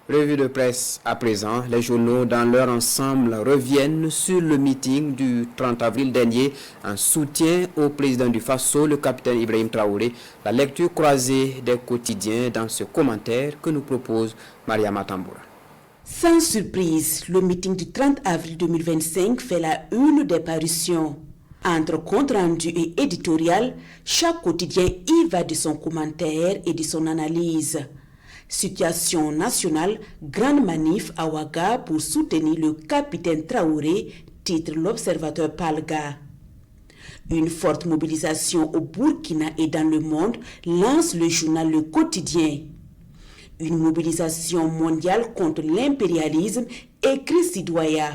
Revue de presse à présent, les journaux dans leur ensemble reviennent sur le meeting du 30 avril dernier en soutien au président du Faso, le capitaine Ibrahim Traoré. La lecture croisée des quotidiens dans ce commentaire que nous propose Maria Matamboura. Sans surprise, le meeting du 30 avril 2025 fait la une des parutions. Entre compte rendu et éditorial, chaque quotidien y va de son commentaire et de son analyse. Situation nationale, grande manif à Ouaga pour soutenir le capitaine Traoré, titre l'Observateur Palga. Une forte mobilisation au Burkina et dans le monde lance le journal Le Quotidien. Une mobilisation mondiale contre l'impérialisme, écrit Sidoya.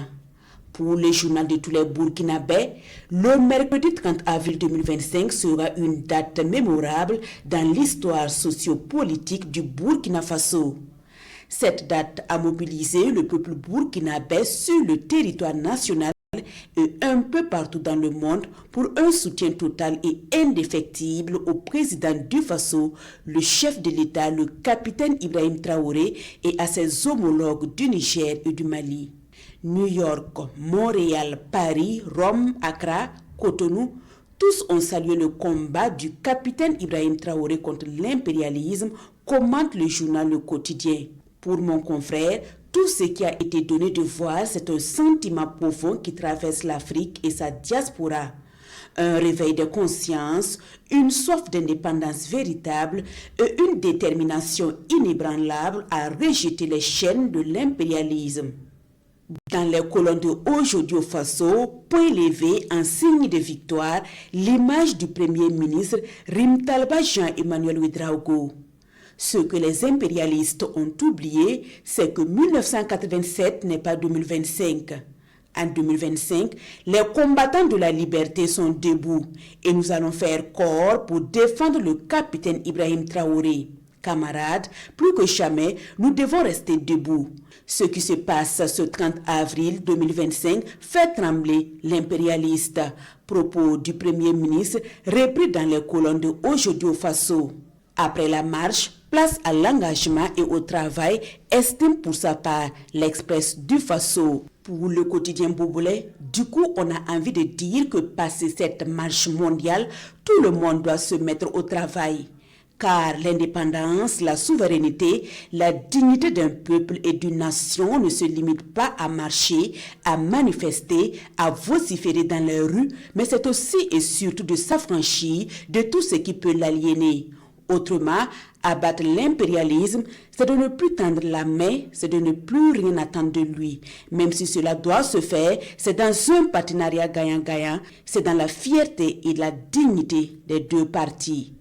Pour le journal de tous les Burkinabés, le mercredi 30 avril 2025 sera une date mémorable dans l'histoire sociopolitique du Burkina Faso. Cette date a mobilisé le peuple burkinabé sur le territoire national et un peu partout dans le monde pour un soutien total et indéfectible au président du Faso, le chef de l'État, le capitaine Ibrahim Traoré, et à ses homologues du Niger et du Mali. New York, Montréal, Paris, Rome, Accra, Cotonou, tous ont salué le combat du capitaine Ibrahim Traoré contre l'impérialisme, commente le journal Le Quotidien. Pour mon confrère, tout ce qui a été donné de voir, c'est un sentiment profond qui traverse l'Afrique et sa diaspora. Un réveil de conscience, une soif d'indépendance véritable et une détermination inébranlable à rejeter les chaînes de l'impérialisme. Dans les colonnes de Aujourd'hui au Faso, point levé en signe de victoire, l'image du Premier ministre Rimtalba Jean-Emmanuel Ouedraogo. Ce que les impérialistes ont oublié, c'est que 1987 n'est pas 2025. En 2025, les combattants de la liberté sont debout et nous allons faire corps pour défendre le capitaine Ibrahim Traoré. Camarades, plus que jamais, nous devons rester debout. Ce qui se passe ce 30 avril 2025 fait trembler l'impérialiste. Propos du Premier ministre repris dans les colonnes de Aujourd'hui au Faso. Après la marche, place à l'engagement et au travail, estime pour sa part l'Express du Faso. Pour le quotidien Bobolais, du coup, on a envie de dire que passé cette marche mondiale, tout le monde doit se mettre au travail. Car l'indépendance, la souveraineté, la dignité d'un peuple et d'une nation ne se limitent pas à marcher, à manifester, à vociférer dans les rues, mais c'est aussi et surtout de s'affranchir de tout ce qui peut l'aliéner. Autrement, abattre l'impérialisme, c'est de ne plus tendre la main, c'est de ne plus rien attendre de lui. Même si cela doit se faire, c'est dans un partenariat gagnant-gagnant, c'est dans la fierté et la dignité des deux parties.